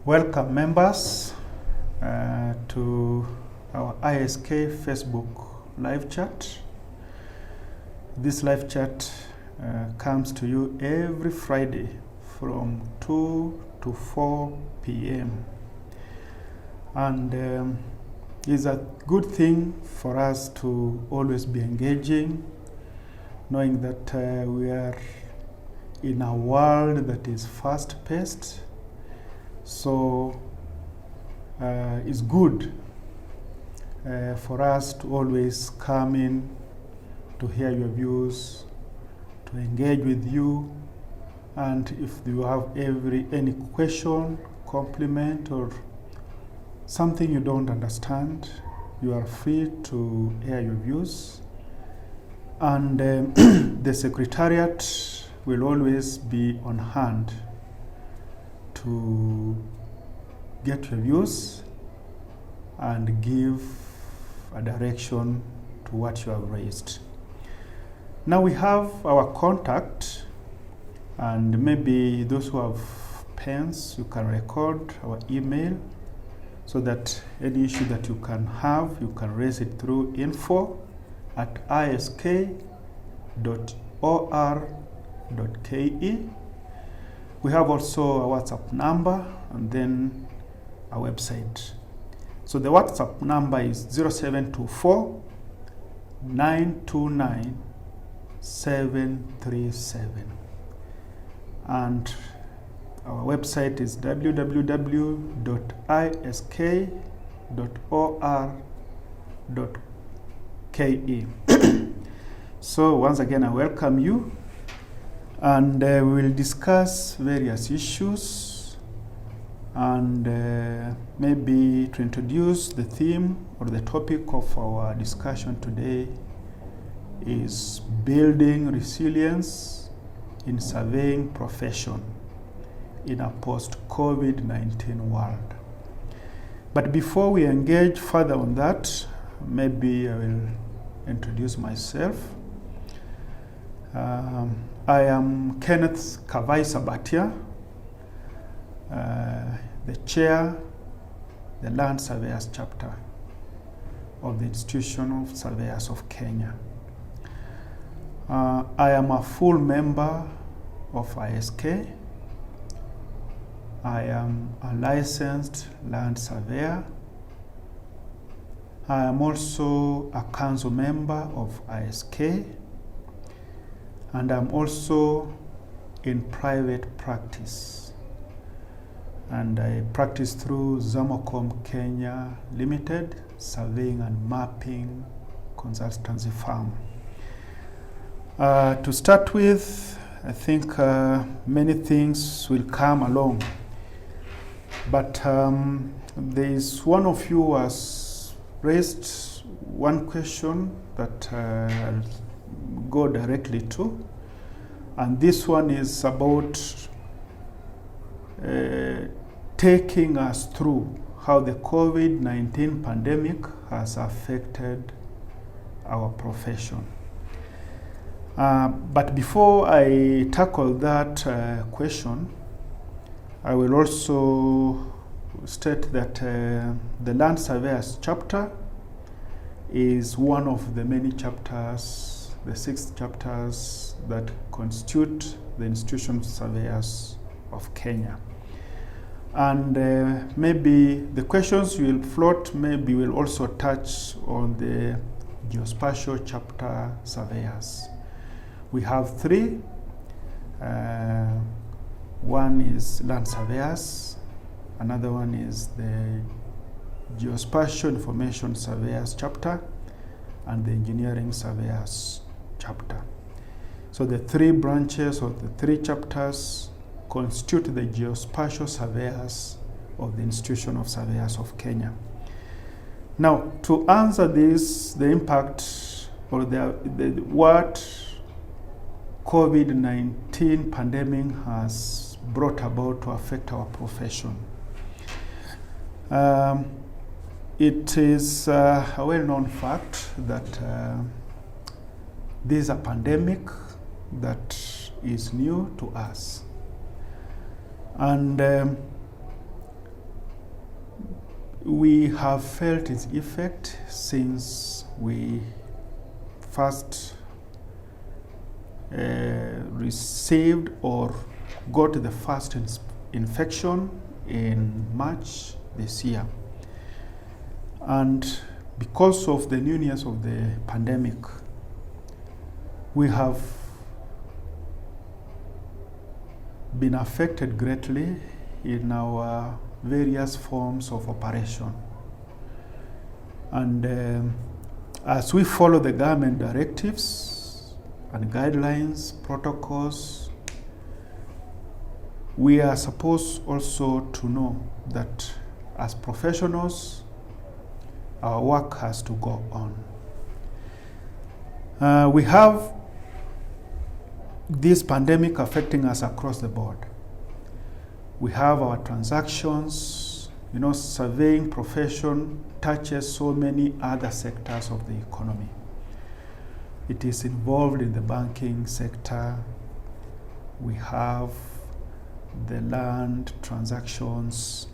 Welcome members to our ISK Facebook live chat. This live chat comes to you every Friday from 2 to 4 p.m. And it's a good thing for us to always be engaging, knowing that we are in a world that is fast-paced. So it's good for us to always come in to hear your views, to engage with you, and if you have any question, compliment, or something you don't understand, you are free to air your views. And the Secretariat will always be on hand to get your views and give a direction to what you have raised. Now we have our contact, and maybe those who have pens, you can record our email so that any issue that you can have, you can raise it through info@isk.or.ke. We have also a WhatsApp number and then a website. So the WhatsApp number is 0724 929 737. And our website is www.isk.or.ke. So once again, I welcome you. And we will discuss various issues, and maybe to introduce the theme or the topic of our discussion today is building resilience in surveying profession in a post-COVID-19 world. But before we engage further on that, maybe I will introduce myself. I am Kenneth Kavai Sabatia, the chair, the Land Surveyors Chapter of the Institution of Surveyors of Kenya. I am a full member of ISK. I am a licensed land surveyor. I am also a council member of ISK. And I'm also in private practice. And I practice through Zamocom Kenya Limited, surveying and mapping consultancy firm. To start with, I think many things will come along. But there is one of you who has raised one question that I'll go directly to, and this one is about taking us through how the COVID-19 pandemic has affected our profession. But before I tackle that question, I will also state that the Land Surveyors Chapter is one of the many chapters, the 6 chapters that constitute the Institution of Surveyors of Kenya. And maybe the questions you will float maybe will also touch on the Geospatial Chapter surveyors. We have 3. One is Land Surveyors, another one is the Geospatial Information Surveyors Chapter, and the Engineering Surveyors Chapter. So the 3 branches of the 3 chapters constitute the Geospatial Surveyors of the Institution of Surveyors of Kenya. Now, to answer this, the impact or what COVID-19 pandemic has brought about to affect our profession. It is a well-known fact that this is a pandemic that is new to us. And we have felt its effect since we first received or got the first infection in March this year. And because of the newness of the pandemic, we have been affected greatly in our various forms of operation. And as we follow the government directives and guidelines, protocols, we are supposed also to know that as professionals, our work has to go on. We have this pandemic affecting us across the board. We have our transactions, surveying profession touches so many other sectors of the economy. It is involved in the banking sector. We have the land transactions,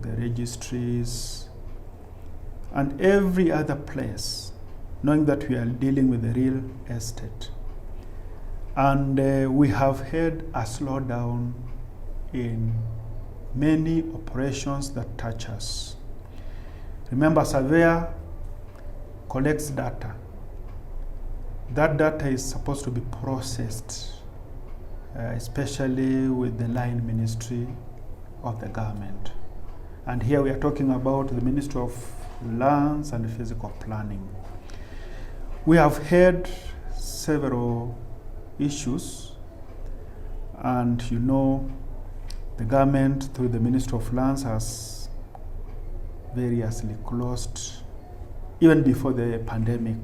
the registries, and every other place, knowing that we are dealing with the real estate. And we have had a slowdown in many operations that touch us. Remember, surveyor collects data. That data is supposed to be processed, especially with the line ministry of the government. And here we are talking about the Ministry of Lands and Physical Planning. We have had several issues, and the government through the Ministry of Lands has variously closed, even before the pandemic.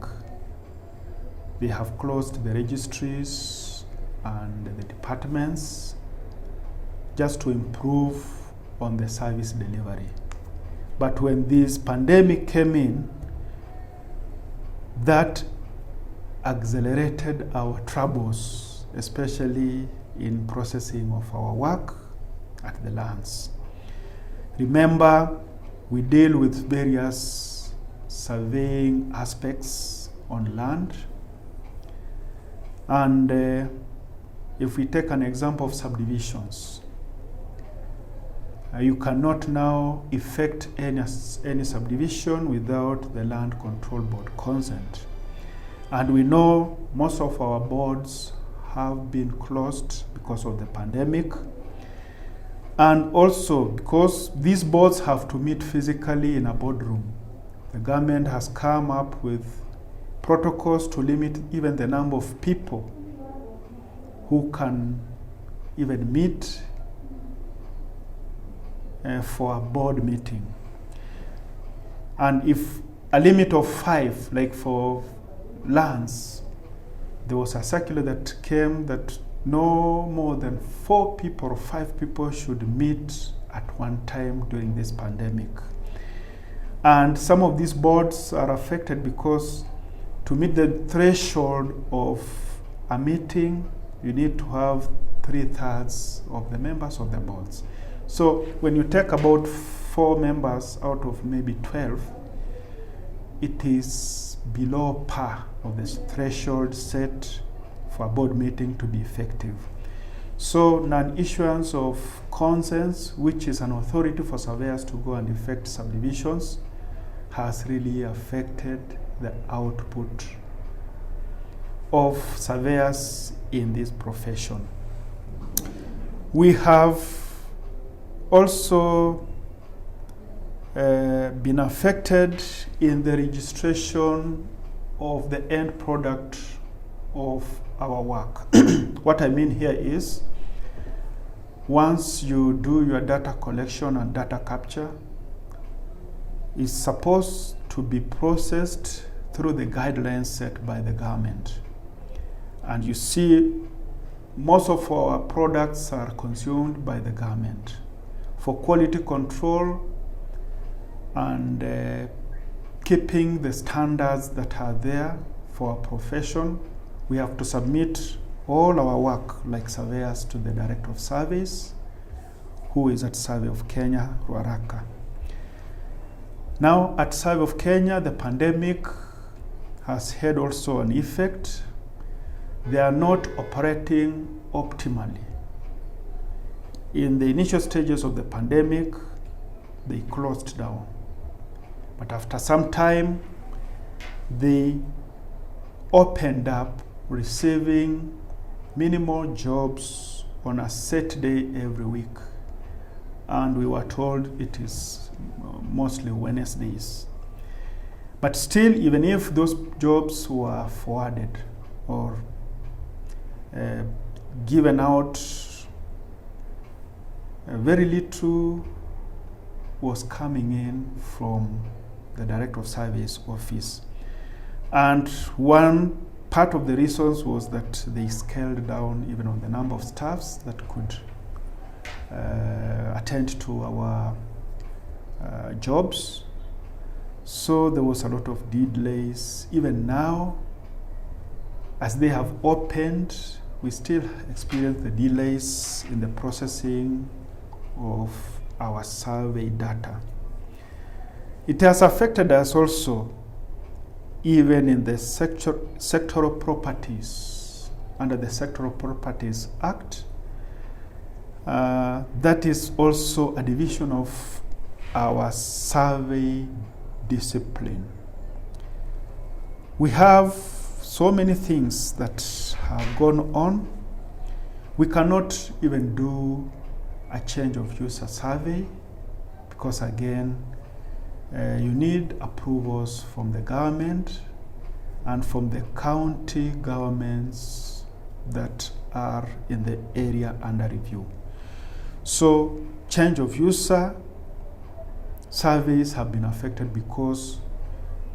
They have closed the registries and the departments just to improve on the service delivery. But when this pandemic came in, that accelerated our troubles, especially in processing of our work at the lands. Remember, we deal with various surveying aspects on land. And if we take an example of subdivisions, you cannot now effect any subdivision without the Land Control Board consent. And we know most of our boards have been closed because of the pandemic. And also because these boards have to meet physically in a boardroom, the government has come up with protocols to limit even the number of people who can even meet for a board meeting. And if a limit of 5, like for lands, there was a circular that came that no more than 4 people or 5 people should meet at one time during this pandemic. And some of these boards are affected because to meet the threshold of a meeting, you need to have 3/3 of the members of the boards. So when you take about 4 members out of maybe 12, it is below par of the threshold set for a board meeting to be effective. So non-issuance of consents, which is an authority for surveyors to go and effect subdivisions, has really affected the output of surveyors in this profession. We have also been affected in the registration of the end product of our work. What I mean here is, once you do your data collection and data capture, it's supposed to be processed through the guidelines set by the government. And you see, most of our products are consumed by the government. For quality control and keeping the standards that are there for our profession, we have to submit all our work, like surveyors, to the Director of Surveys, who is at Survey of Kenya, Ruaraka. Now, at Survey of Kenya, the pandemic has had also an effect. They are not operating optimally. In the initial stages of the pandemic, they closed down. But after some time, they opened up, receiving minimal jobs on a set day every week. And we were told it is mostly Wednesdays. But still, even if those jobs were forwarded or given out, very little was coming in from the Director of Surveys office. And one part of the reasons was that they scaled down even on the number of staffs that could attend to our jobs. So there was a lot of delays. Even now, as they have opened, we still experience the delays in the processing of our survey data. It has affected us also even in the sectoral properties, under the Sectoral Properties Act. That is also a division of our survey discipline. We have so many things that have gone on. We cannot even do a change of user survey because, again, you need approvals from the government and from the county governments that are in the area under review. So change of user surveys have been affected because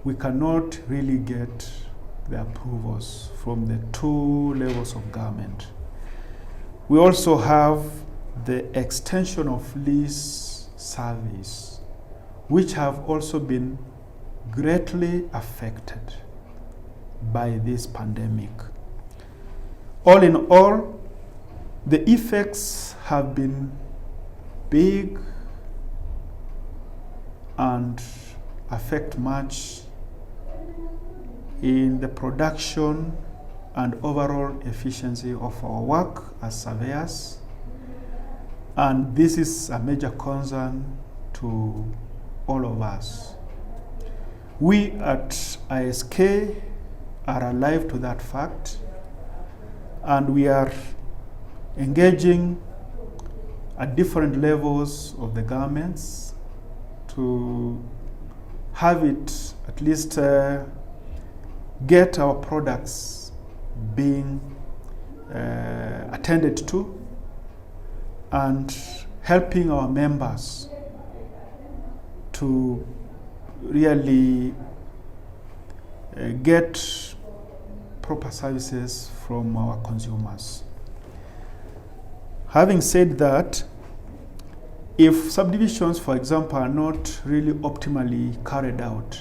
we cannot really get the approvals from the two levels of government. We also have the extension of lease surveys, which have also been greatly affected by this pandemic. All in all, the effects have been big and affect much in the production and overall efficiency of our work as surveyors. And this is a major concern to all of us. We at ISK are alive to that fact, and we are engaging at different levels of the governments to have it at least get our products being attended to and helping our members to really get proper services from our consumers. Having said that, if subdivisions, for example, are not really optimally carried out,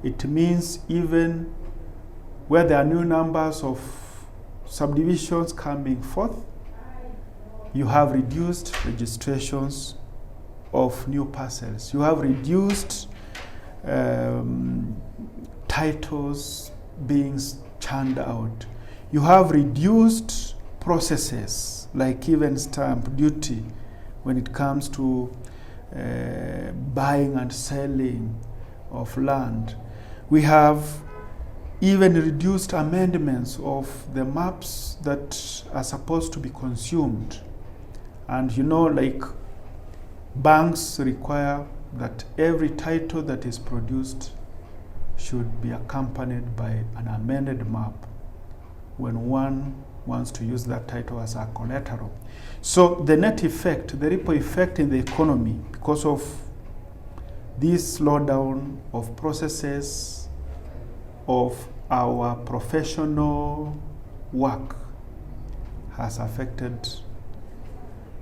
it means even where there are new numbers of subdivisions coming forth, you have reduced registrations of new parcels. You have reduced titles being churned out. You have reduced processes like even stamp duty when it comes to buying and selling of land. We have even reduced amendments of the maps that are supposed to be consumed. And you know, like banks require that every title that is produced should be accompanied by an amended map when one wants to use that title as a collateral. So the net effect, the ripple effect in the economy because of this slowdown of processes of our professional work has affected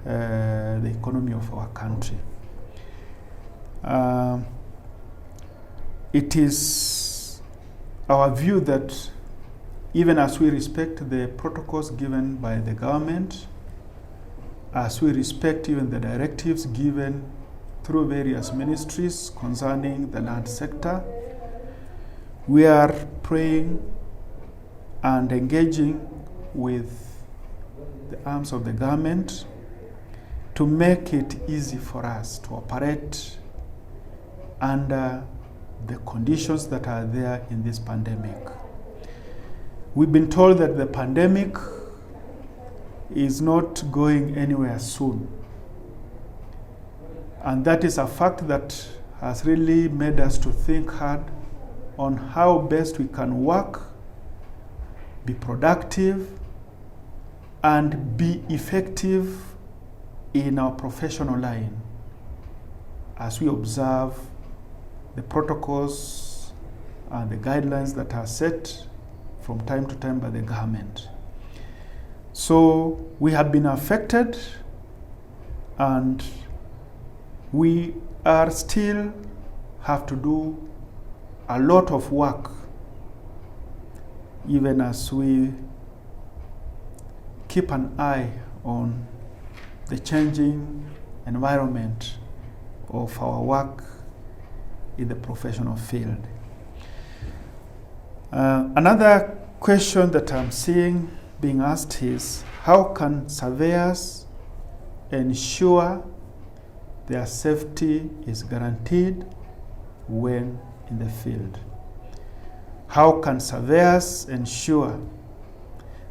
the economy of our country. It is our view that even as we respect the protocols given by the government, as we respect even the directives given through various ministries concerning the land sector. We are praying and engaging with the arms of the government to make it easy for us to operate under the conditions that are there in this pandemic. We've been told that the pandemic is not going anywhere soon. And that is a fact that has really made us to think hard on how best we can work, be productive, and be effective in our professional line as we observe the protocols and the guidelines that are set from time to time by the government. So we have been affected, and we are still have to do a lot of work even as we keep an eye on the changing environment of our work in the professional field. Another question that I'm seeing being asked is, how can surveyors ensure their safety is guaranteed when in the field? How can surveyors ensure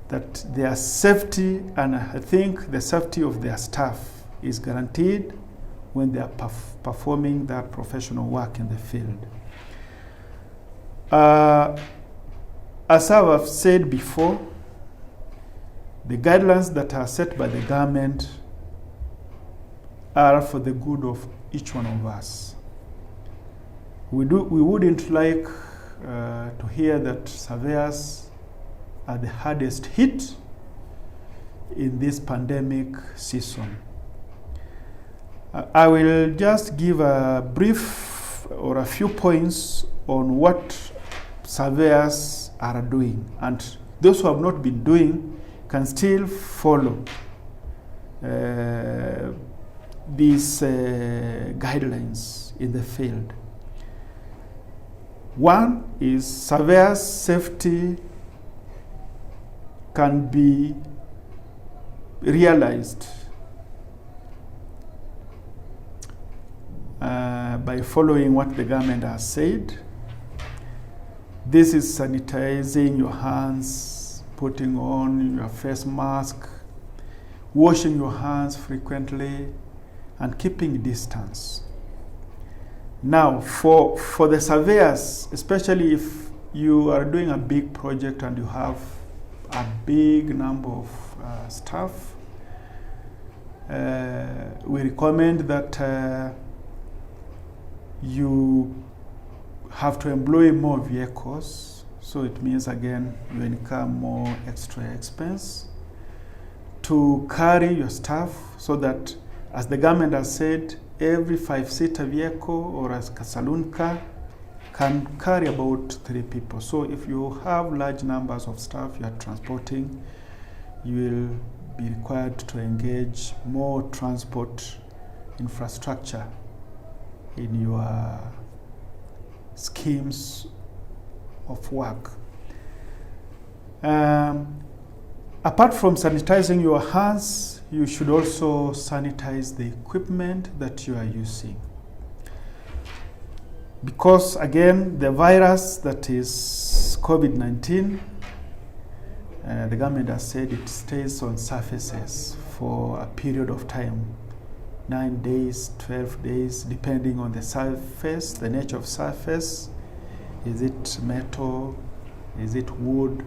that their safety, and I think the safety of their staff, is guaranteed when they are performing that professional work in the field? As I've said before, the guidelines that are set by the government are for the good of each one of us. We wouldn't like to hear that surveyors are the hardest hit in this pandemic season. I will just give a brief or a few points on what surveyors are doing, and those who have not been doing can still follow these guidelines in the field. One is surveyors' safety can be realized by following what the government has said. This is sanitizing your hands, putting on your face mask, washing your hands frequently, and keeping distance. Now, for the surveyors, especially if you are doing a big project and you have a big number of staff, we recommend that you have to employ more vehicles. So it means, again, you incur more extra expense to carry your staff, so that, as the government has said, every 5-seater vehicle or a saloon car can carry about 3 people. So if you have large numbers of staff you are transporting, you will be required to engage more transport infrastructure in your schemes of work. Apart from sanitizing your hands, you should also sanitize the equipment that you are using. Because, again, the virus that is COVID-19, the government has said it stays on surfaces for a period of time, 9 days, 12 days, depending on the surface, the nature of surface. Is it metal? Is it wood?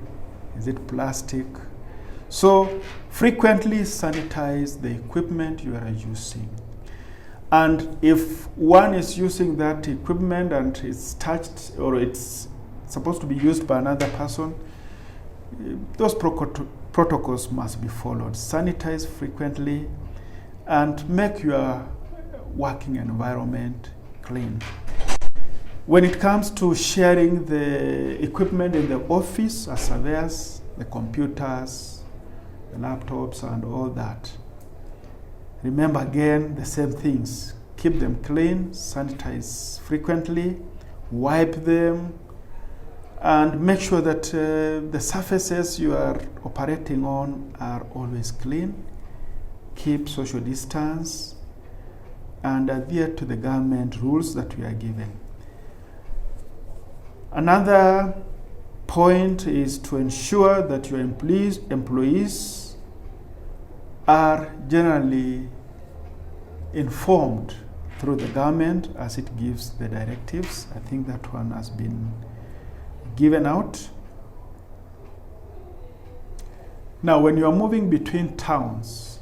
Is it plastic? So frequently sanitize the equipment you are using. And if one is using that equipment and it's touched or it's supposed to be used by another person, those protocols must be followed. Sanitize frequently and make your working environment clean. When it comes to sharing the equipment in the office as surveyors, the computers, the laptops and all that, remember again the same things. keep them clean, sanitize frequently, wipe them, and make sure that the surfaces you are operating on are always clean. Keep social distance and adhere to the government rules that we are given. Another point is to ensure that your employees are generally informed through the government as it gives the directives. I think that one has been given out. Now, when you are moving between towns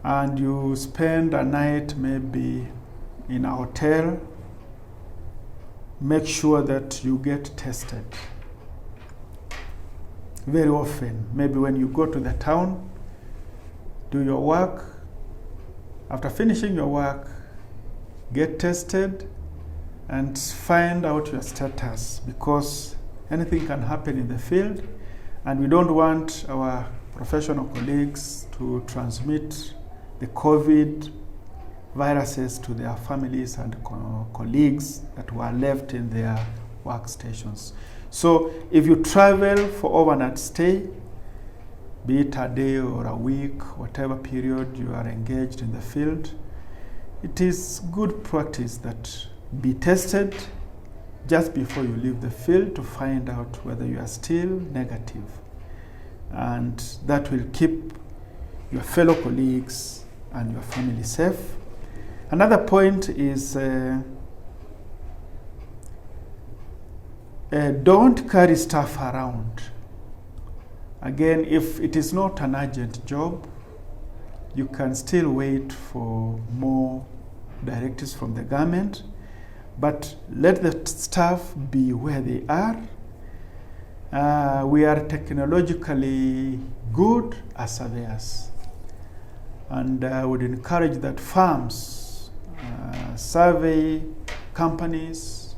and you spend a night maybe in a hotel, make sure that you get tested very often. Maybe when you go to the town, do your work. After finishing your work, get tested and find out your status, because anything can happen in the field, and we don't want our professional colleagues to transmit the COVID viruses to their families and colleagues that were left in their workstations. So if you travel for overnight stay, be it a day or a week, whatever period you are engaged in the field, it is good practice that be tested just before you leave the field to find out whether you are still negative. And that will keep your fellow colleagues and your family safe. Another point is don't carry stuff around. Again, if it is not an urgent job, you can still wait for more directives from the government, but let the staff be where they are. We are technologically good as surveyors, and I would encourage that farms, survey companies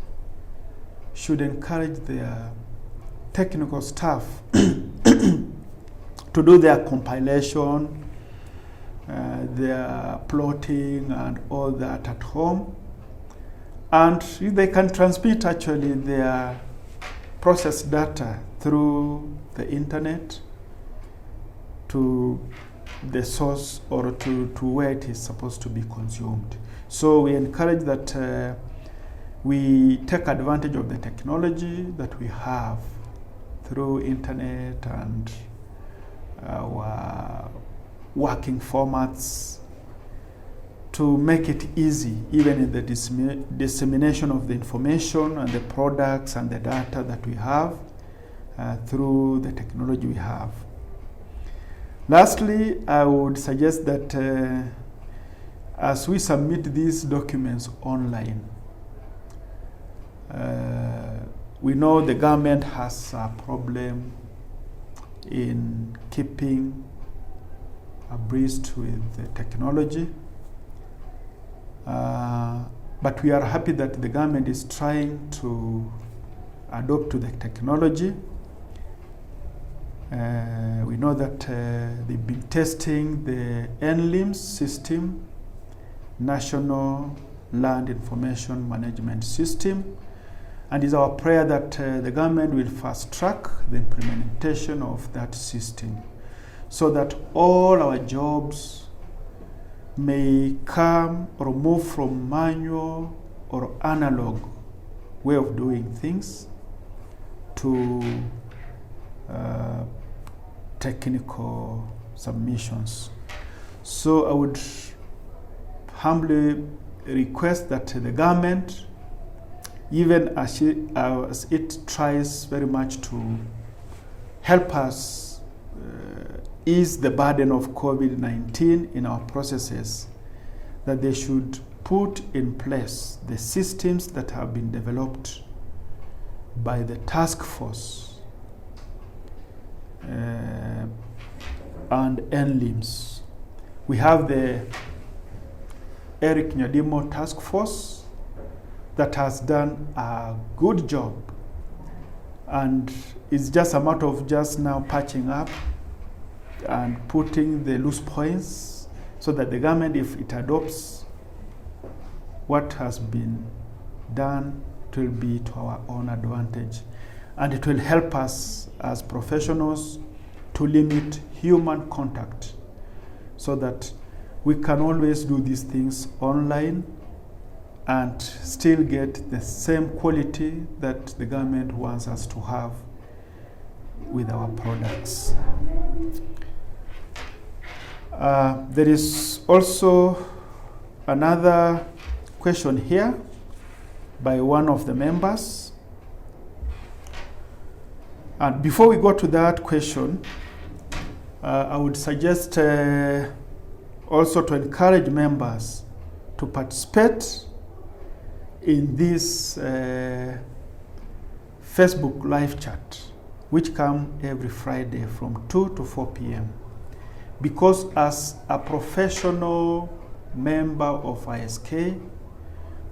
should encourage their technical staff to do their compilation, their plotting and all that at home. And they can transmit actually their processed data through the internet to the source or to where it is supposed to be consumed. So we encourage that we take advantage of the technology that we have through internet and our working formats to make it easy, even in the dissemination of the information and the products and the data that we have through the technology we have. Lastly, I would suggest that as we submit these documents online, we know the government has a problem in keeping abreast with the technology. But we are happy that the government is trying to adopt to the technology. We know that they've been testing the NLIMS system, National Land Information Management System, and it's our prayer that the government will fast track the implementation of that system so that all our jobs may come or move from manual or analog way of doing things to technical submissions. So I would humbly request that the government, even as it tries very much to help us ease the burden of COVID-19 in our processes, that they should put in place the systems that have been developed by the task force and NLIMS. We have the Eric Nyadimo task force that has done a good job, and it's just a matter of just now patching up and putting the loose points so that the government, if it adopts what has been done, it will be to our own advantage. And it will help us as professionals to limit human contact so that we can always do these things online and still get the same quality that the government wants us to have with our products. There is also another question here by one of the members. And before we go to that question, I would suggest also to encourage members to participate in this Facebook live chat, which come every Friday from 2 to 4 p.m. Because as a professional member of ISK,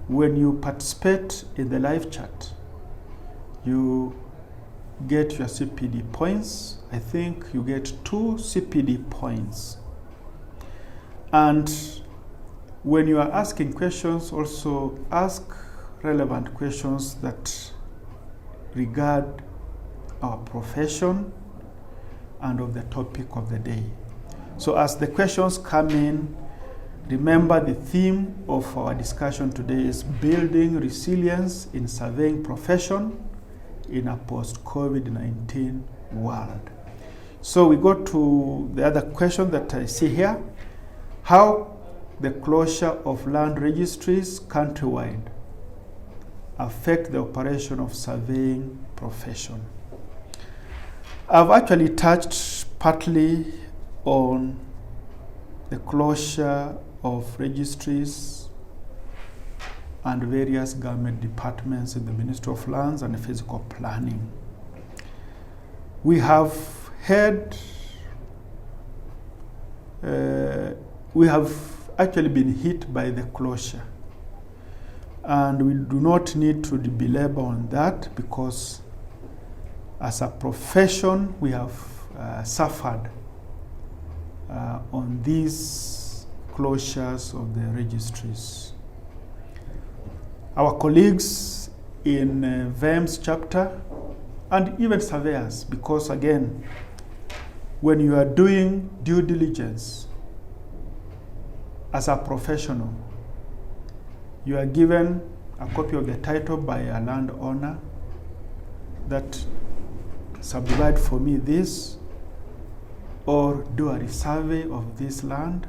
when you participate in the live chat, you get your CPD points. I think you get 2 CPD points. And when you are asking questions, also ask relevant questions that regard our profession and of the topic of the day. So as the questions come in, remember the theme of our discussion today is building resilience in surveying profession in a post-COVID-19 world. So we go to the other question that I see here. How the closure of land registries countrywide affect the operation of surveying profession? I've actually touched partly on the closure of registries and various government departments in the Ministry of Lands and Physical Planning. We have had, we have actually been hit by the closure, and we do not need to belabor on that because as a profession we have suffered on these closures of the registries. Our colleagues in VEMS chapter and even surveyors, because again, when you are doing due diligence as a professional, you are given a copy of the title by a landowner that subdivide for me this, or do a resurvey of this land,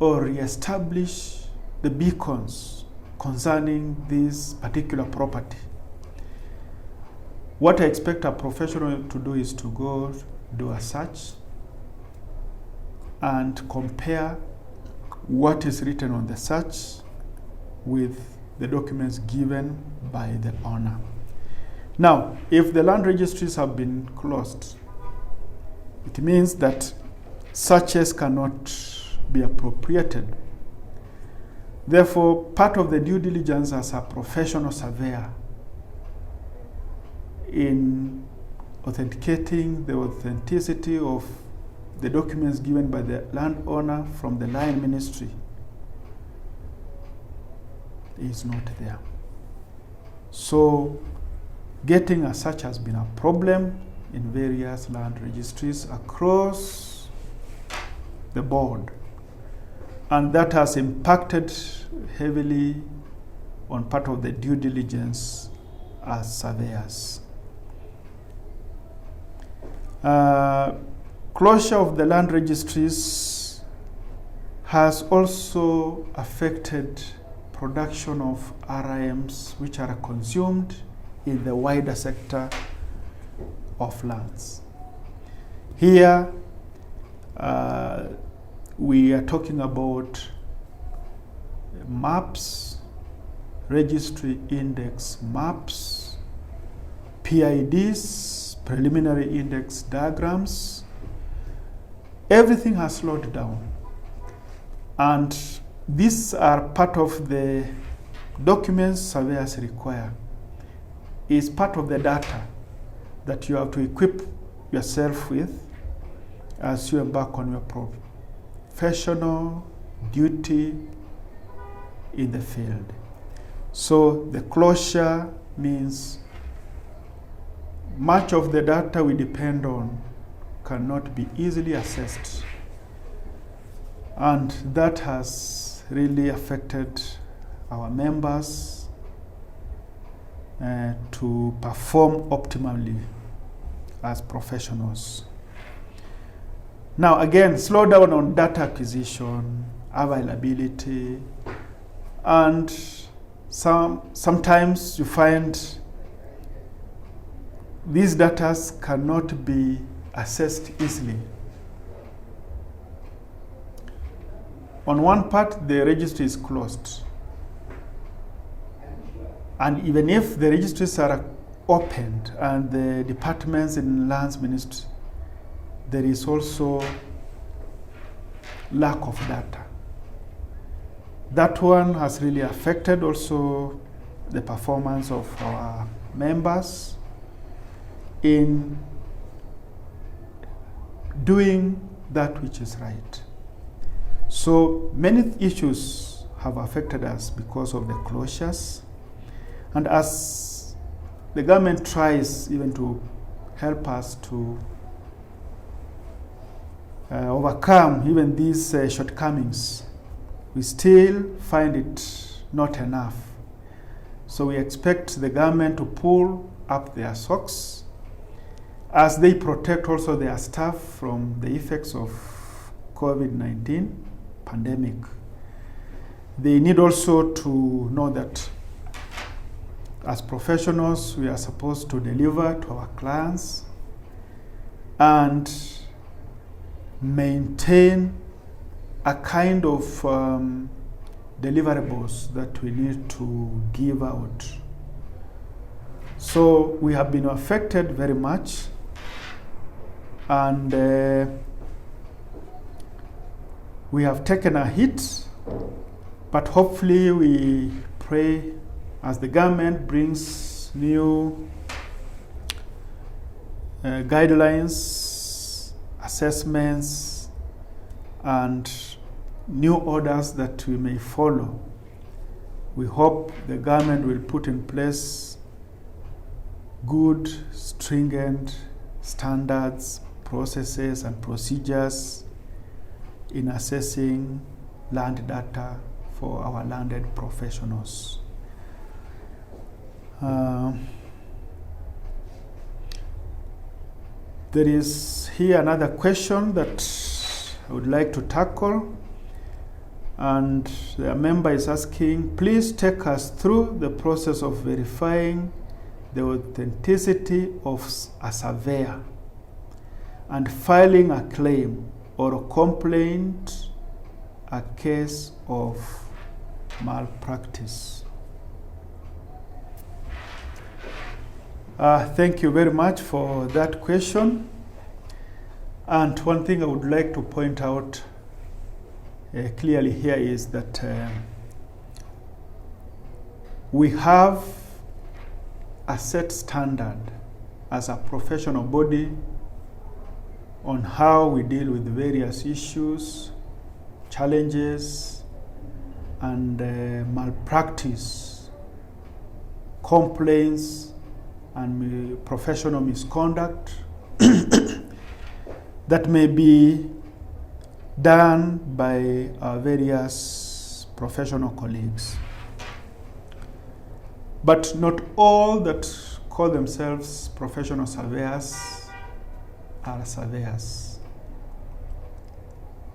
or re-establish the beacons concerning this particular property. What I expect a professional to do is to go do a search and compare what is written on the search with the documents given by the owner. Now, if the land registries have been closed, it means that searches cannot be appropriated. Therefore, part of the due diligence as a professional surveyor in authenticating the authenticity of the documents given by the landowner from the Land Ministry is not there. So getting a search has been a problem in various land registries across the board, and that has impacted heavily on part of the due diligence as surveyors. Closure of the land registries has also affected production of RIMs which are consumed in the wider sector of lands. Here we are talking about maps, registry index maps, PIDs, preliminary index diagrams. Everything has slowed down, and these are part of the documents surveyors require. Is part of the data that you have to equip yourself with as you embark on your professional duty in the field. So the closure means much of the data we depend on cannot be easily accessed. And that has really affected our members to perform optimally as professionals. Now again, slowdown on data acquisition, availability, and sometimes you find these data cannot be accessed easily. On one part, the registry is closed. And even if the registries are opened and the departments in Lands Ministry, there is also lack of data. That one has really affected also the performance of our members in doing that which is right. So many issues have affected us because of the closures. And as the government tries even to help us to overcome even these shortcomings, we still find it not enough. So we expect the government to pull up their socks as they protect also their staff from the effects of COVID-19 pandemic. They need also to know that as professionals, we are supposed to deliver to our clients and maintain a kind of deliverables that we need to give out. So we have been affected very much, and we have taken a hit, but hopefully we pray as the government brings new guidelines, assessments, and new orders that we may follow. We hope the government will put in place good, stringent standards, processes, and procedures in assessing land data for our landed professionals. There is here another question that I would like to tackle, and the member is asking, please take us through the process of verifying the authenticity of a surveyor and filing a claim or a complaint, a case of malpractice. Thank you very much for that question. And one thing I would like to point out clearly here is that we have a set standard as a professional body on how we deal with various issues, challenges, and malpractice, complaints, and professional misconduct that may be done by our various professional colleagues. But not all that call themselves professional surveyors are surveyors.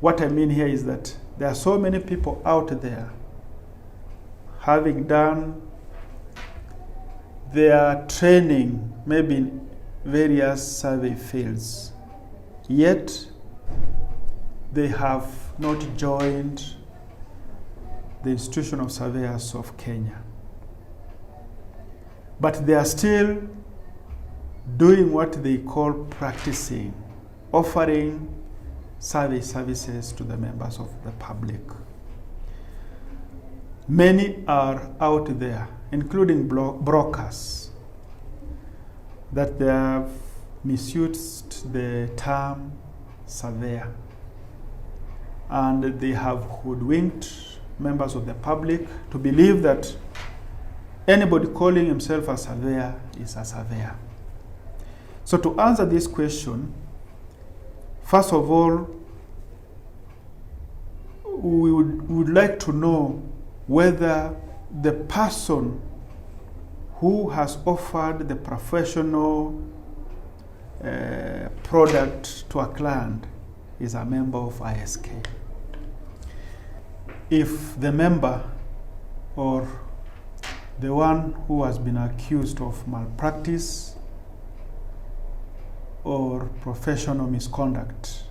What I mean here is that there are so many people out there having done their training, maybe in various survey fields, yet they have not joined the Institution of Surveyors of Kenya. But they are still doing what they call practicing, offering survey services to the members of the public. Many are out there, including brokers, that they have misused the term surveyor. And they have hoodwinked members of the public to believe that anybody calling himself a surveyor is a surveyor. So to answer this question, first of all, we would like to know whether the person who has offered the professional product to a client is a member of ISK. If the member or the one who has been accused of malpractice or professional misconduct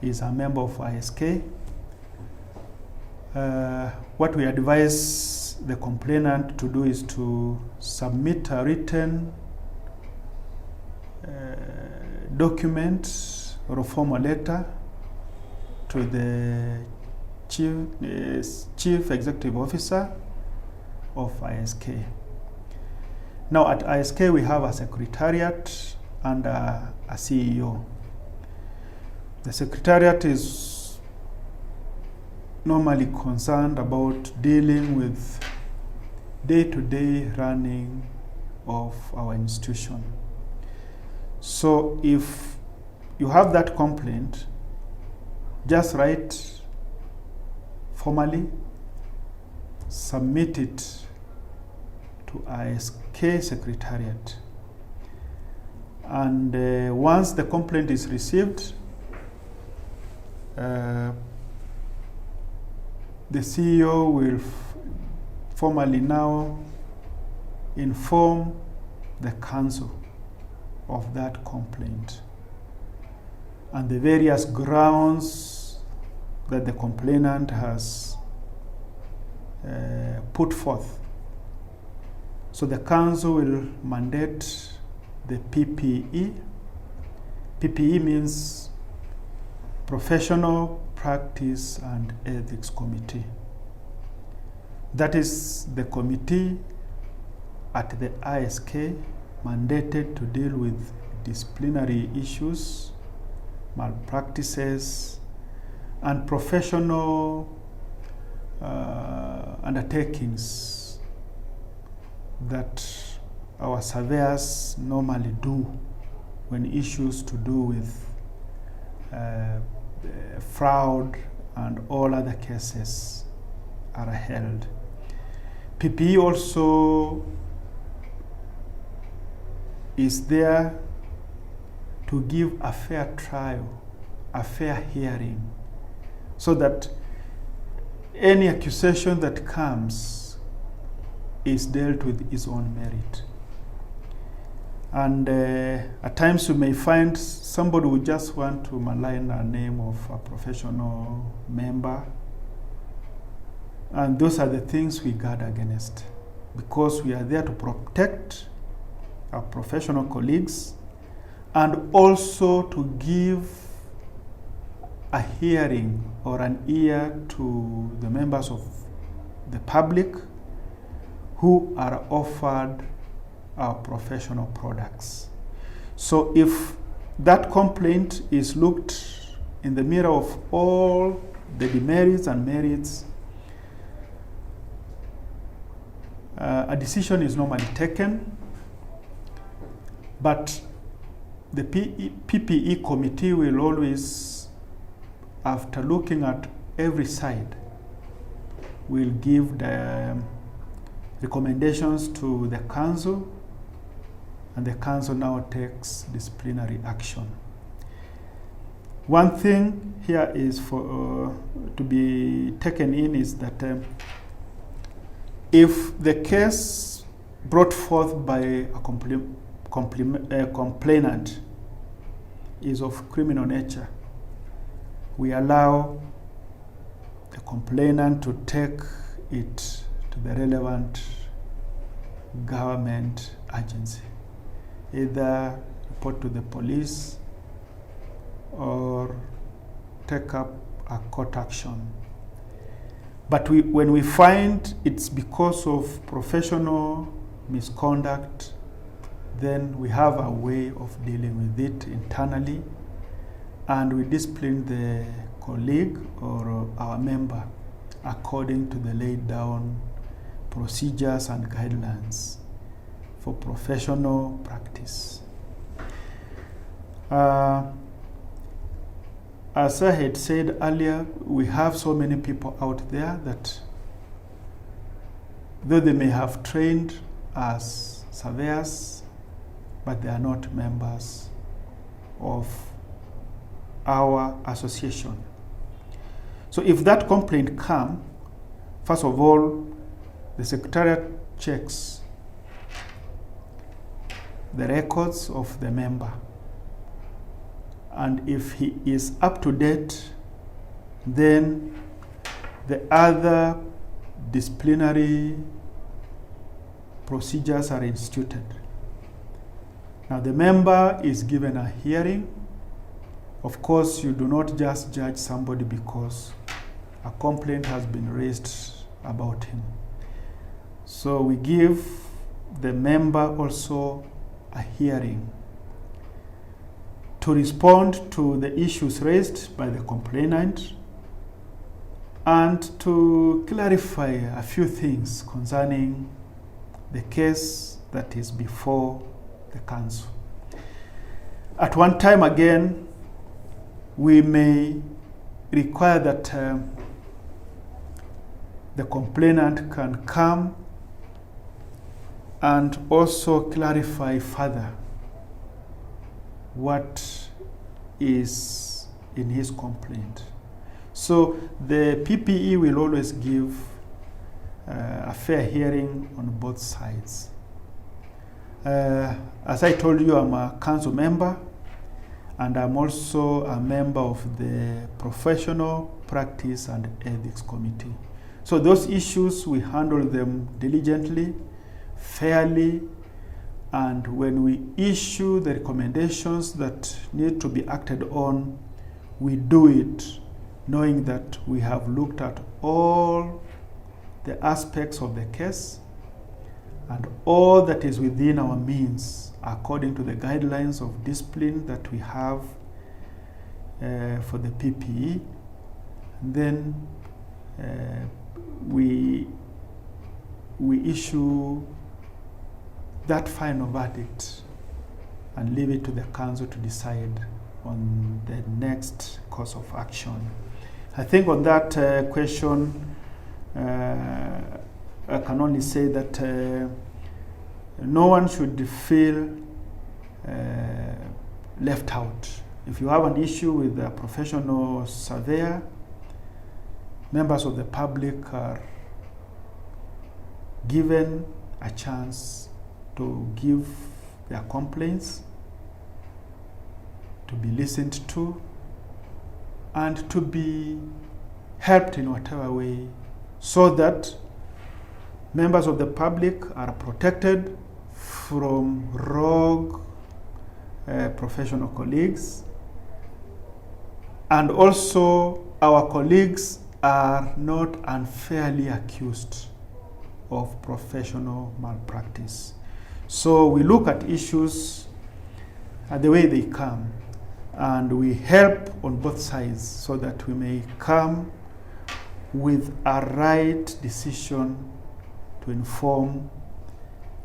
is a member of ISK, what we advise the complainant to do is to submit a written document or a formal letter to the Chief Executive Officer of ISK. Now at ISK we have a secretariat and a CEO. The secretariat is normally concerned about dealing with day-to-day running of our institution. So if you have that complaint, just write formally, submit it to ISK Secretariat. And once the complaint is received, the CEO will formally now inform the council of that complaint and the various grounds that the complainant has put forth. So the council will mandate the PPE. PPE means Professional Practice and Ethics Committee. That is the committee at the ISK mandated to deal with disciplinary issues, malpractices, and professional undertakings that our surveyors normally do when issues to do with fraud and all other cases are held. PPE also is there to give a fair trial, a fair hearing, so that any accusation that comes is dealt with its own merit. And at times you may find somebody who just want to malign a name of a professional member, and those are the things we guard against, because we are there to protect our professional colleagues and also to give a hearing or an ear to the members of the public who are offered our professional products. So if that complaint is looked in the mirror of all the demerits and merits, a decision is normally taken, but the PPE committee will always, after looking at every side, will give the recommendations to the council, and the council now takes disciplinary action. One thing here is for to be taken in is that if the case brought forth by a complainant is of criminal nature, we allow the complainant to take it to the relevant government agency, either report to the police or take up a court action. But when we find it's because of professional misconduct, then we have a way of dealing with it internally, and we discipline the colleague or our member according to the laid down procedures and guidelines for professional practice. As I had said earlier, we have so many people out there that though they may have trained as surveyors, but they are not members of our association. So if that complaint comes, first of all, the Secretariat checks the records of the member. And if he is up to date, then the other disciplinary procedures are instituted. Now the member is given a hearing. Of course, you do not just judge somebody because a complaint has been raised about him. So we give the member also a hearing to respond to the issues raised by the complainant and to clarify a few things concerning the case that is before the council. At one time again, we may require that the complainant can come and also clarify further what is in his complaint. So the PPE will always give a fair hearing on both sides. As I told you, I'm a council member, and I'm also a member of the Professional Practice and Ethics Committee. So those issues, we handle them diligently, fairly, and when we issue the recommendations that need to be acted on, we do it knowing that we have looked at all the aspects of the case and all that is within our means according to the guidelines of discipline that we have for the PPE. Then we issue that final verdict and leave it to the council to decide on the next course of action. I think on that question, I can only say that no one should feel left out. If you have an issue with a professional surveyor, members of the public are given a chance to give their complaints, to be listened to, and to be helped in whatever way, so that members of the public are protected from rogue professional colleagues, and also our colleagues are not unfairly accused of professional malpractice. So we look at issues the way they come, and we help on both sides so that we may come with a right decision to inform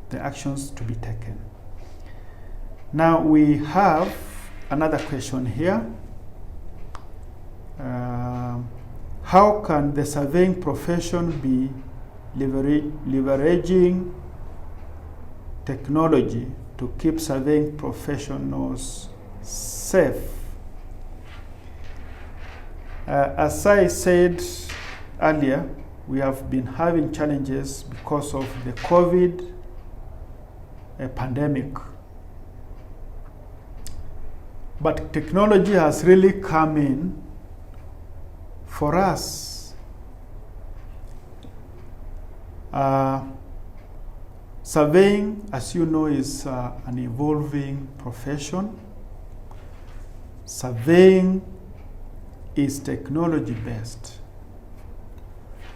the actions to be taken. Now we have another question here. How can the surveying profession be leveraging technology to keep surveying professionals safe? As I said earlier, we have been having challenges because of the COVID pandemic. But technology has really come in for us. Surveying, as you know, is an evolving profession. Surveying is technology based.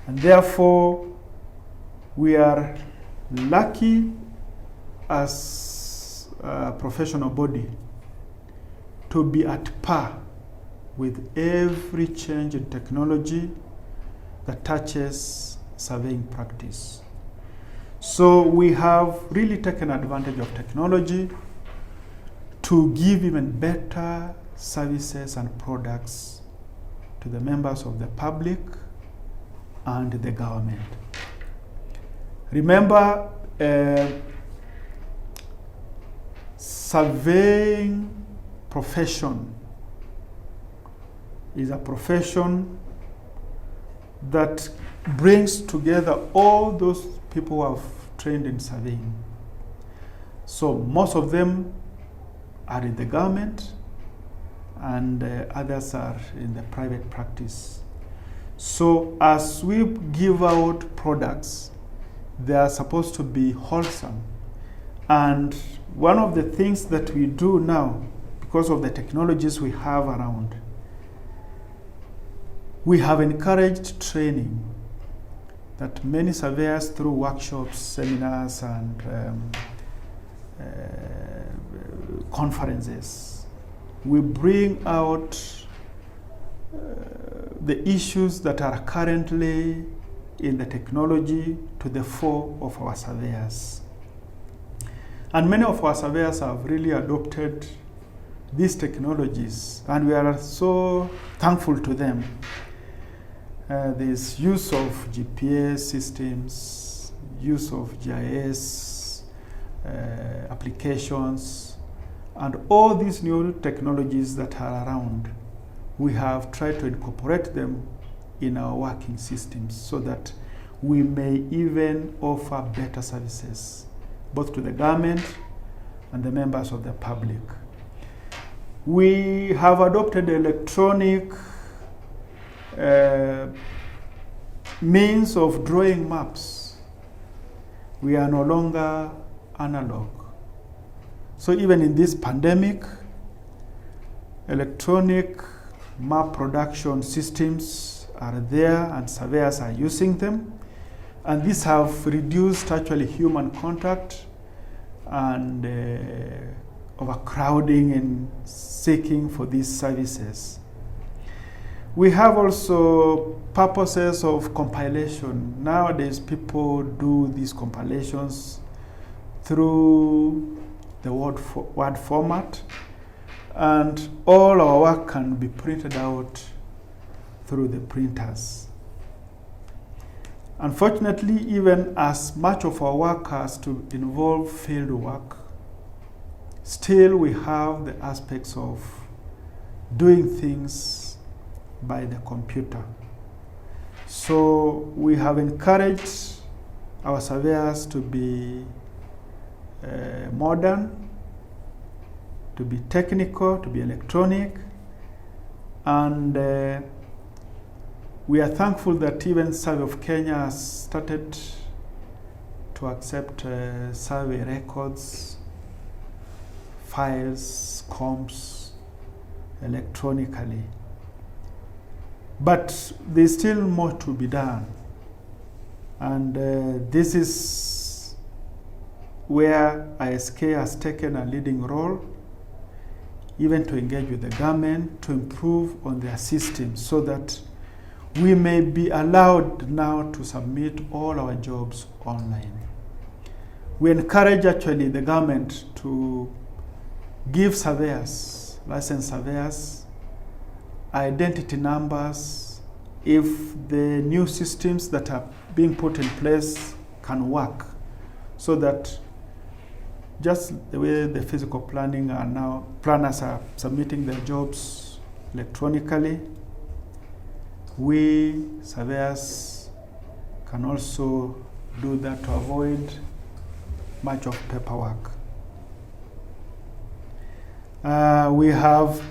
And therefore, we are lucky as a professional body to be at par with every change in technology that touches surveying practice. So we have really taken advantage of technology to give even better services and products to the members of the public and the government. Remember, surveying profession is a profession that brings together all those people who have trained in surveying. So most of them are in the government and others are in the private practice. So as we give out products, they are supposed to be wholesome. And one of the things that we do now, because of the technologies we have around, we have encouraged training that many surveyors, through workshops, seminars, and conferences, we bring out the issues that are currently in the technology to the fore of our surveyors. And many of our surveyors have really adopted these technologies, and we are so thankful to them. There's use of GPS systems, use of GIS applications, and all these new technologies that are around. We have tried to incorporate them in our working systems so that we may even offer better services, both to the government and the members of the public. We have adopted electronic means of drawing maps. We are no longer analog. So even in this pandemic, electronic map production systems are there and surveyors are using them. And these have reduced actually human contact and overcrowding and seeking for these services. We have also purposes of compilation. Nowadays, people do these compilations through the word format, and all our work can be printed out through the printers. Unfortunately, even as much of our work has to involve field work, still we have the aspects of doing things by the computer. So we have encouraged our surveyors to be modern, to be technical, to be electronic, and we are thankful that even Survey of Kenya has started to accept survey records, files, comps electronically. But there's still more to be done. And this is where ISK has taken a leading role, even to engage with the government to improve on their systems so that we may be allowed now to submit all our jobs online. We encourage actually the government to give surveyors, licensed surveyors, identity numbers if the new systems that are being put in place can work, so that just the way the physical planning are now, planners are submitting their jobs electronically, we surveyors can also do that to avoid much of paperwork. We have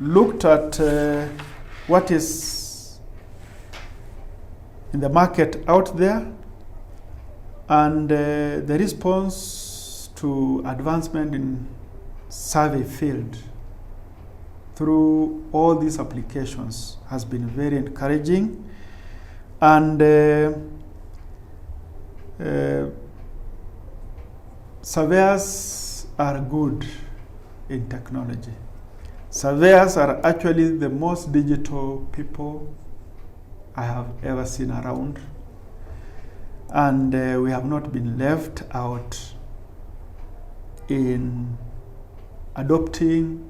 looked at what is in the market out there, and the response to advancement in survey field through all these applications has been very encouraging, and surveyors are good in technology. Surveyors are actually the most digital people I have ever seen around, and we have not been left out in adopting,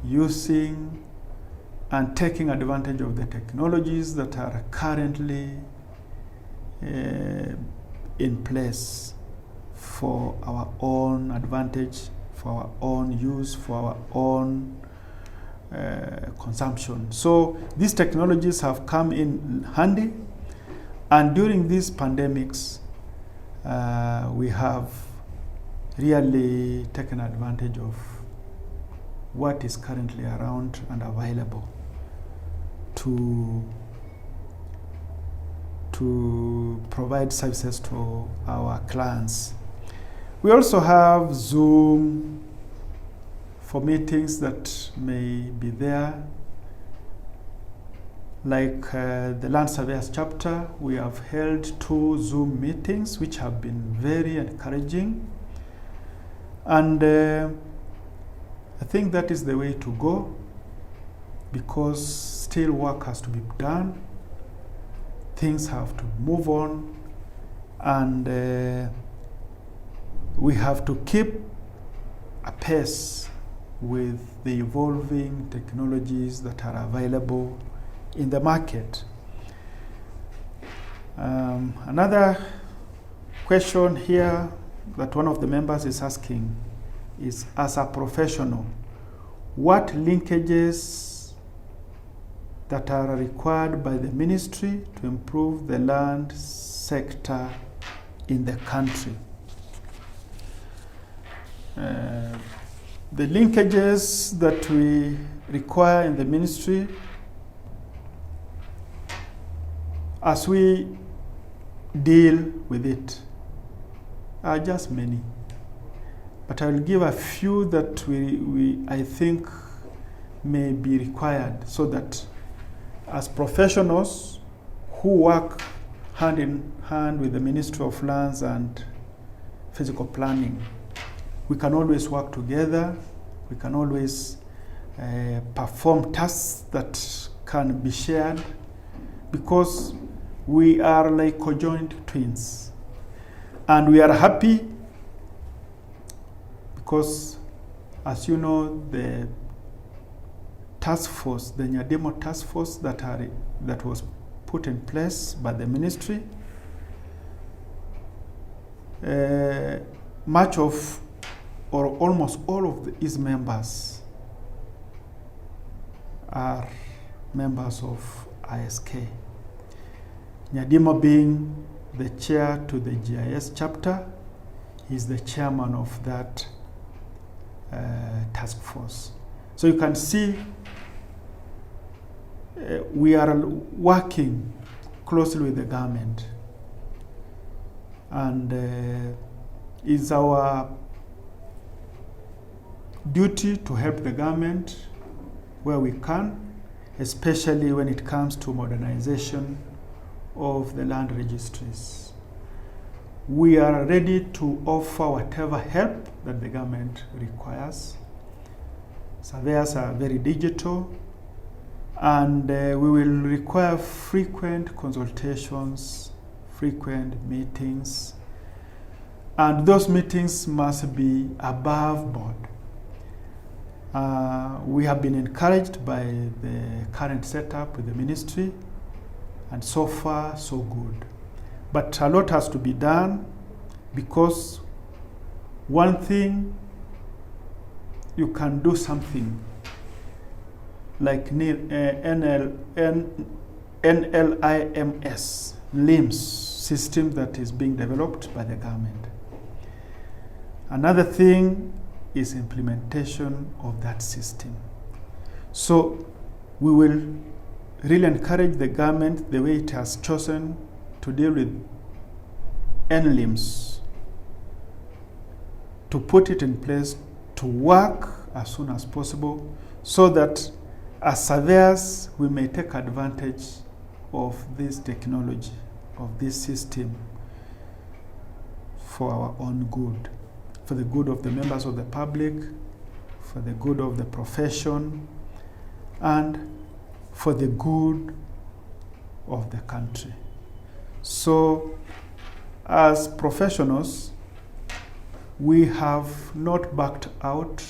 using, and taking advantage of the technologies that are currently in place for our own advantage, for our own use, for our own consumption. So these technologies have come in handy, and during these pandemics, we have really taken advantage of what is currently around and available to provide services to our clients. We also have Zoom for meetings that may be there. Like the Land Surveyors chapter, we have held 2 Zoom meetings which have been very encouraging. And I think that is the way to go, because still work has to be done. Things have to move on, and we have to keep apace with the evolving technologies that are available in the market. Another question here that one of the members is asking is, as a professional, what linkages that are required by the ministry to improve the land sector in the country? The linkages that we require in the ministry, as we deal with it, are just many. But I will give a few that I think may be required, so that as professionals who work hand in hand with the Ministry of Lands and Physical Planning, we can always work together. We can always perform tasks that can be shared, because we are like conjoined twins. And we are happy because, as you know, the task force, the Nyademo task force that was put in place by the ministry, much of, or almost all of its members are members of ISK. Nyademo, being the chair to the GIS chapter, is the chairman of that task force. So you can see we are working closely with the government, and it's our duty to help the government where we can, especially when it comes to modernization of the land registries. We are ready to offer whatever help that the government requires. Surveyors are very digital, and we will require frequent consultations, frequent meetings, and those meetings must be above board. We have been encouraged by the current setup with the ministry, and so far so good. But a lot has to be done, because one thing, you can do something like NLIMS, LIMS system that is being developed by the government. Another thing is implementation of that system. So we will really encourage the government, the way it has chosen to deal with NLIMS, to put it in place to work as soon as possible, so that as surveyors we may take advantage of this technology, of this system, for our own good, for the good of the members of the public, for the good of the profession, and for the good of the country. So, as professionals, we have not backed out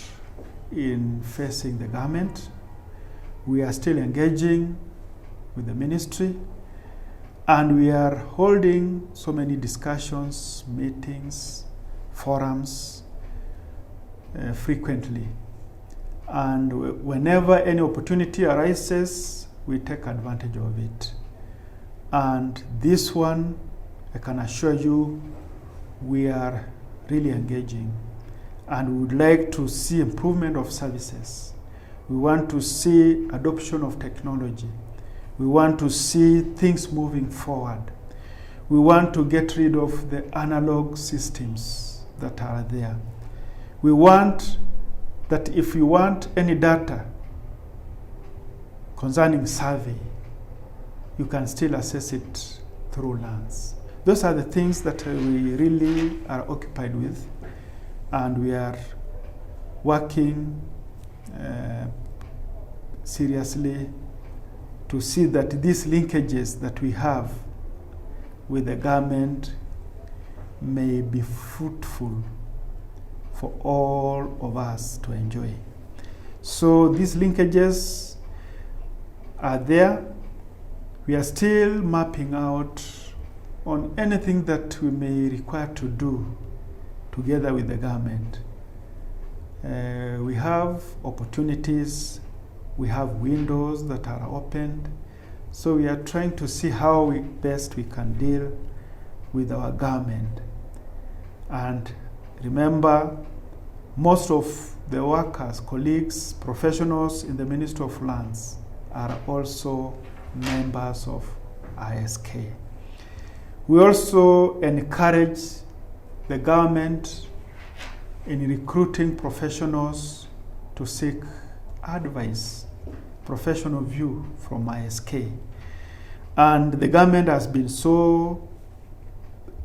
in facing the government. We are still engaging with the ministry, and we are holding so many discussions, meetings, forums frequently. And whenever any opportunity arises, we take advantage of it. And this one, I can assure you, we are really engaging, and we would like to see improvement of services. We want to see adoption of technology. We want to see things moving forward. We want to get rid of the analog systems that are there. We want that if you want any data concerning survey, you can still access it through LANs. Those are the things that we really are occupied with, and we are working seriously to see that these linkages that we have with the government may be fruitful for all of us to enjoy. So these linkages are there. We are still mapping out on anything that we may require to do together with the government. We have opportunities, we have windows that are opened, so we are trying to see how best we can deal with our government. And remember, most of the workers, colleagues, professionals in the Ministry of Lands are also members of ISK. We also encourage the government in recruiting professionals to seek advice, professional view from ISK. And the government has been so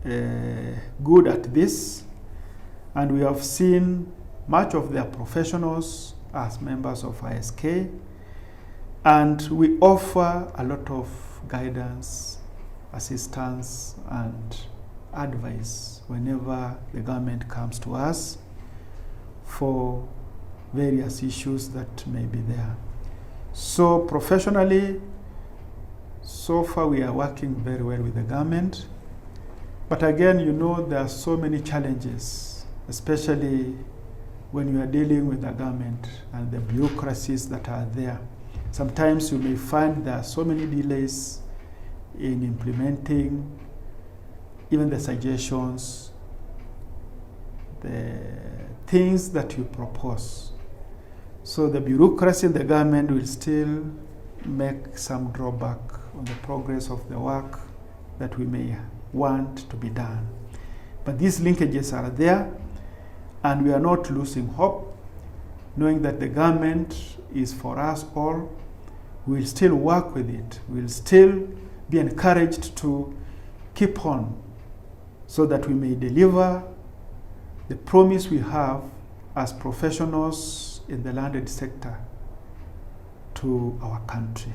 good at this, and we have seen much of their professionals as members of ISK, and we offer a lot of guidance, assistance, and advice whenever the government comes to us for various issues that may be there. So professionally, so far we are working very well with the government. But again, you know, there are so many challenges, especially when you are dealing with the government and the bureaucracies that are there. Sometimes you may find there are so many delays in implementing even the suggestions, the things that you propose. So the bureaucracy in the government will still make some drawback on the progress of the work that we may want to be done. But these linkages are there, and we are not losing hope, knowing that the government is for us all. We'll still work with it. We'll still be encouraged to keep on so that we may deliver the promise we have as professionals in the landed sector to our country.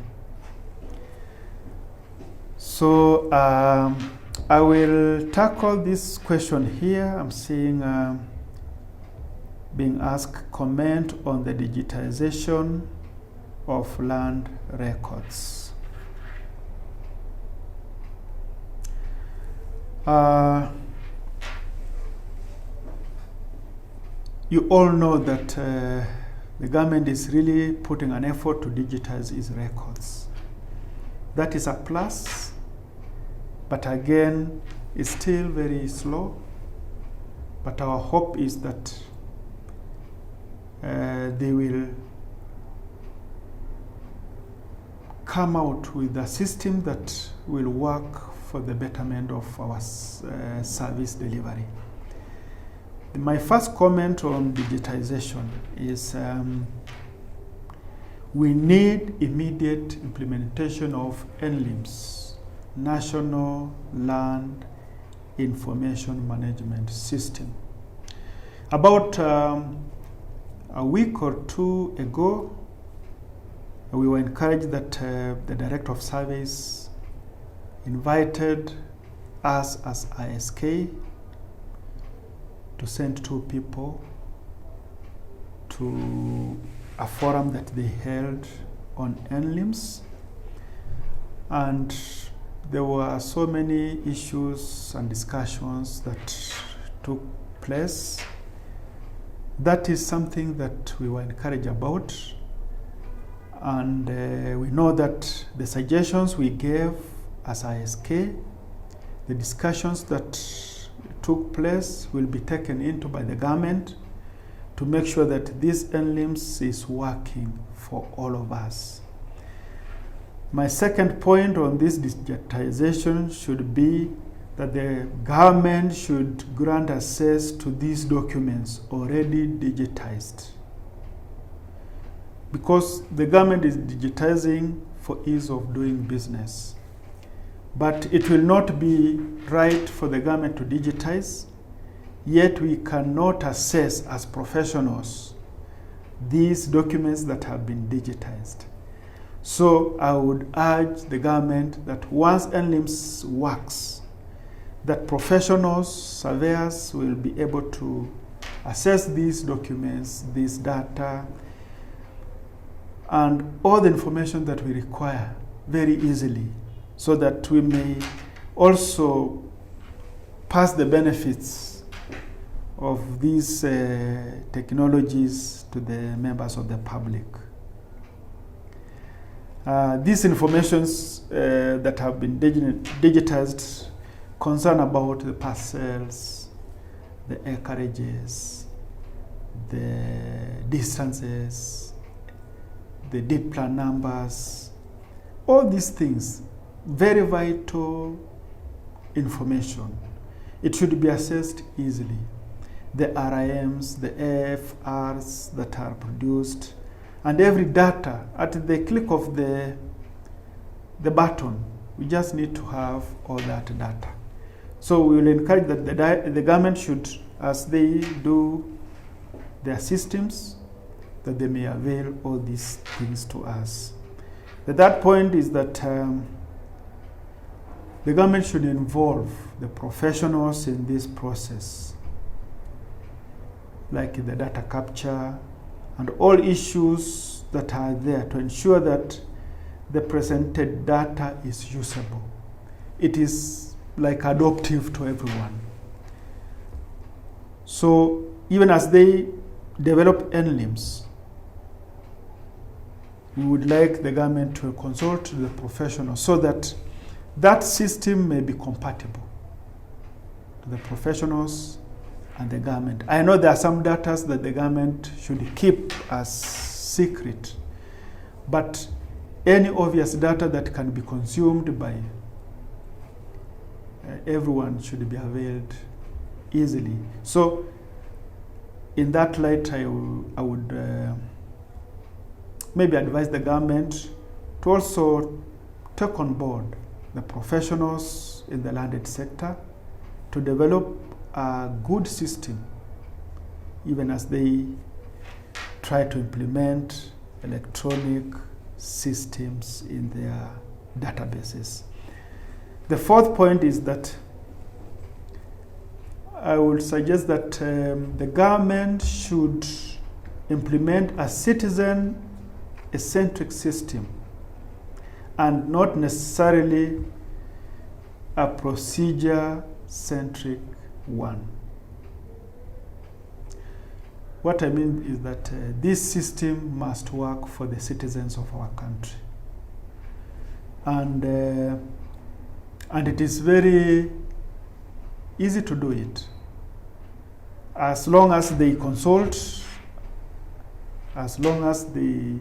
So I will tackle this question here. I'm seeing being asked comment on the digitization of land records. You all know that the government is really putting an effort to digitize its records. That is a plus, but again, it's still very slow. But our hope is that they will come out with a system that will work for the betterment of our service delivery. My first comment on digitization is we need immediate implementation of NLIMS, National Land Information Management System. About a week or two ago, we were encouraged that the Director of Surveys invited us as ISK to send 2 people to a forum that they held on NLIMS. And there were so many issues and discussions that took place. That is something that we were encouraged about. And we know that the suggestions we gave as ISK, the discussions that took place will be taken into by the government to make sure that this NLIMS is working for all of us. My second point on this digitization should be that the government should grant access to these documents already digitized, because the government is digitizing for ease of doing business. But it will not be right for the government to digitize, yet we cannot assess as professionals these documents that have been digitized. So I would urge the government that once NLIMS works, that professionals, surveyors will be able to assess these documents, this data, and all the information that we require very easily, so that we may also pass the benefits of these technologies to the members of the public. These informations that have been digitized concern about the parcels, the acreages, the distances, the deed plan numbers, all these things, very vital information. It should be accessed easily. The RIMs, the AFRs that are produced, and every data at the click of the button. We just need to have all that data. So we will encourage that the government should, as they do their systems, that they may avail all these things to us. The third point is that the government should involve the professionals in this process, like the data capture and all issues that are there, to ensure that the presented data is usable. It is like adoptive to everyone. So even as they develop NLIMS, we would like the government to consult the professionals so that that system may be compatible to the professionals and the government. I know there are some data that the government should keep as secret, but any obvious data that can be consumed by everyone should be availed easily. So in that light, I would maybe advise the government to also take on board the professionals in the landed sector to develop a good system, even as they try to implement electronic systems in their databases. The fourth point is that I would suggest that the government should implement a citizen-centric system and not necessarily a procedure-centric one. What I mean is that this system must work for the citizens of our country. And it is very easy to do it. As long as they consult, as long as they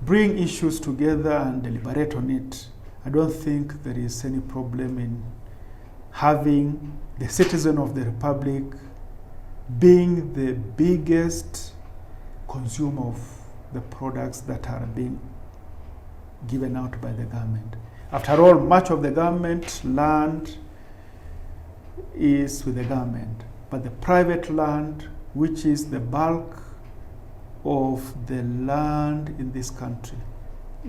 bring issues together and deliberate on it, I don't think there is any problem in having the citizen of the Republic being the biggest consumer of the products that are being given out by the government. After all, much of the government land is with the government, but the private land, which is the bulk of the land in this country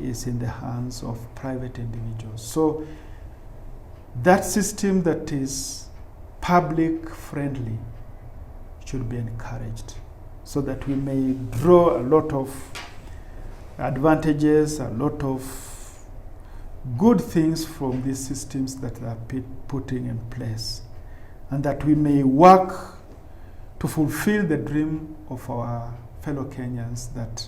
is in the hands of private individuals. So that system that is public friendly should be encouraged so that we may draw a lot of advantages, a lot of good things from these systems that are putting in place, and that we may work to fulfill the dream of our fellow Kenyans that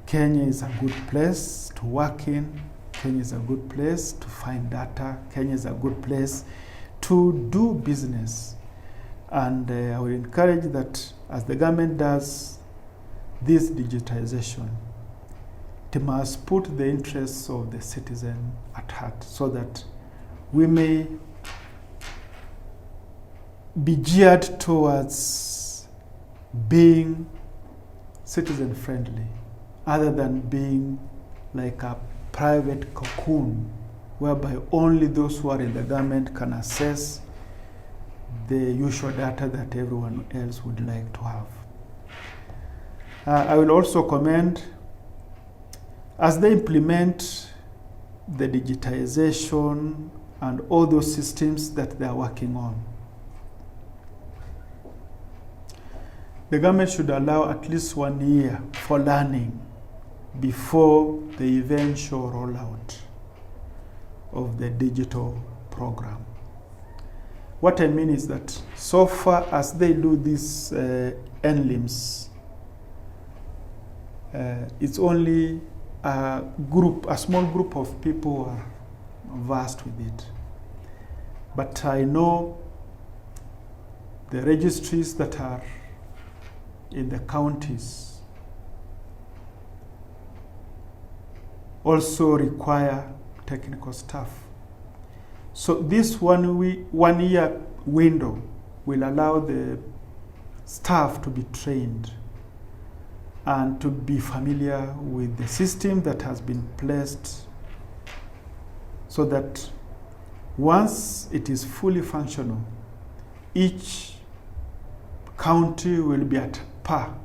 Kenya is a good place to work in, Kenya is a good place to find data, Kenya is a good place to do business. And I would encourage that as the government does this digitization, it must put the interests of the citizen at heart so that we may be geared towards being citizen friendly, other than being like a private cocoon whereby only those who are in the government can access the usual data that everyone else would like to have. I will also commend, as they implement the digitization and all those systems that they are working on, the government should allow at least 1 year for learning before the eventual rollout of the digital program. What I mean is that so far as they do these NLIMS, it's only a small group of people who are versed with it. But I know the registries that are in the counties also require technical staff. So this 1 year window will allow the staff to be trained and to be familiar with the system that has been placed, so that once it is fully functional, each county will be at par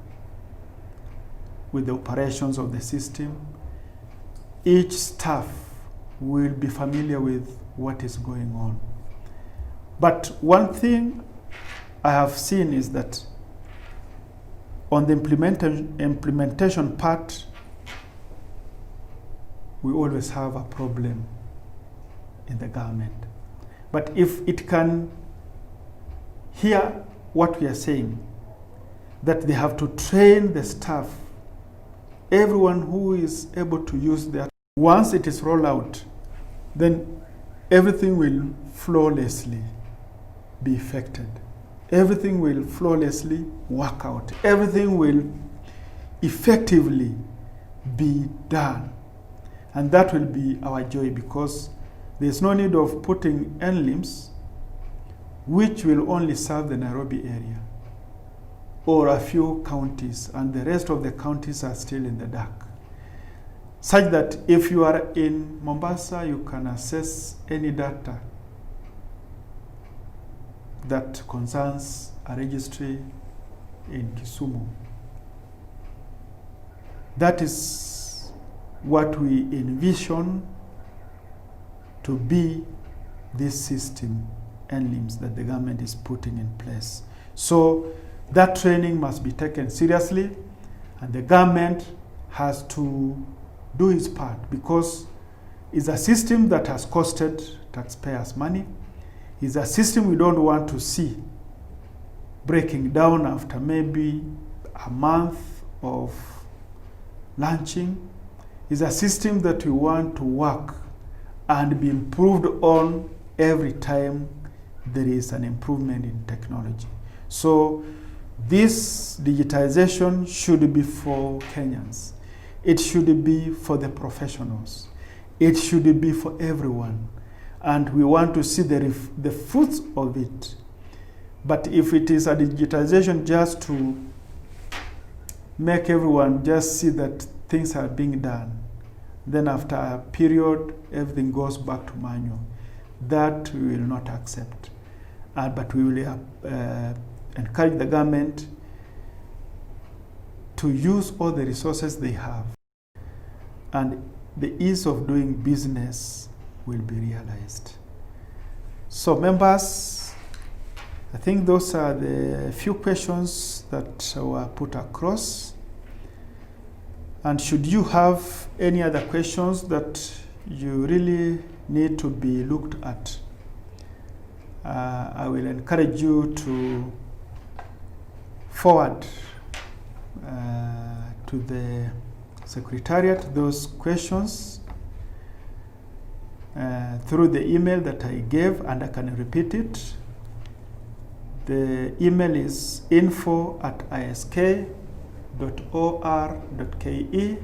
with the operations of the system. Each staff will be familiar with what is going on. But one thing I have seen is that on the implementation part, we always have a problem in the government. But if it can hear what we are saying, that they have to train the staff, everyone who is able to use that. Once it is rolled out, then everything will flawlessly be effected. Everything will flawlessly work out. Everything will effectively be done. And that will be our joy, because there's no need of putting NLIMS which will only serve the Nairobi area or a few counties, and the rest of the counties are still in the dark. Such that if you are in Mombasa, you can access any data that concerns a registry in Kisumu. That is what we envision to be this system, NLIMS, that the government is putting in place. So that training must be taken seriously, and the government has to do its part, because it's a system that has costed taxpayers money. It's a system we don't want to see breaking down after maybe a month of launching. It's a system that we want to work and be improved on every time there is an improvement in technology. So this digitization should be for Kenyans. It should be for the professionals. It should be for everyone. And we want to see the fruits of it. But if it is a digitization just to make everyone just see that things are being done, then after a period, everything goes back to manual. That we will not accept. But we will encourage the government to use all the resources they have, and the ease of doing business will be realized. So members, I think those are the few questions that were put across. And should you have any other questions that you really need to be looked at, I will encourage you to forward to the Secretariat those questions through the email that I gave, and I can repeat it. The email is info@isk.or.ke.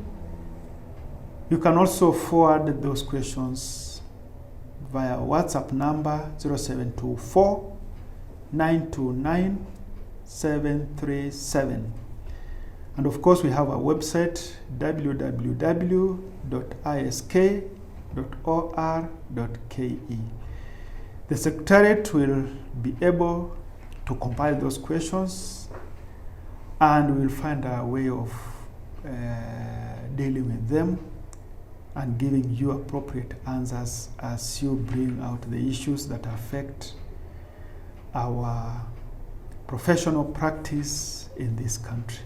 You can also forward those questions via WhatsApp number 0724 929 737. And of course, we have a website, www.isk.or.ke. The Secretariat will be able to compile those questions, and we will find a way of dealing with them and giving you appropriate answers as you bring out the issues that affect our professional practice in this country.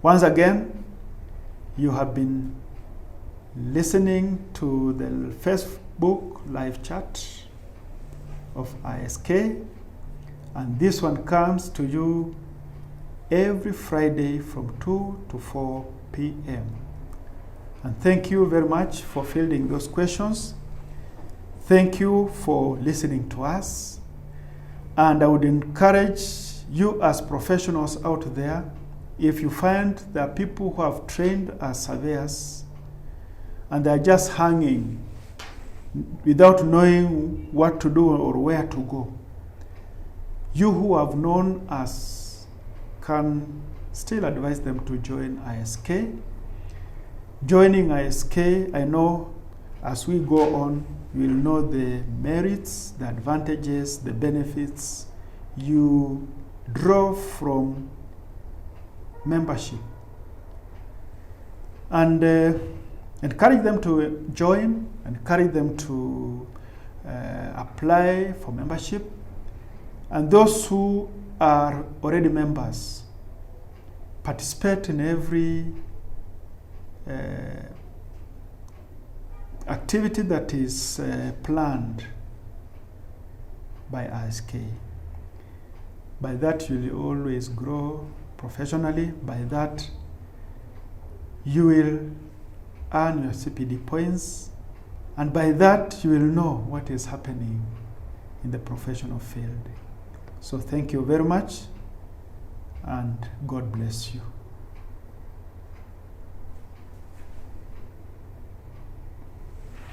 Once again, you have been listening to the Facebook live chat of ISK, and this one comes to you every Friday from 2 to 4 p.m. And thank you very much for fielding those questions. Thank you for listening to us. And I would encourage you as professionals out there, if you find there are people who have trained as surveyors and they're just hanging without knowing what to do or where to go, you who have known us can still advise them to join ISK. Joining ISK, I know as we go on, you will know the merits, the advantages, the benefits you draw from membership. And encourage them to join, encourage them to apply for membership. And those who are already members, participate in every activity that is planned by ISK. By that, you will always grow professionally. By that, you will earn your CPD points. And by that, you will know what is happening in the professional field. So thank you very much, and God bless you.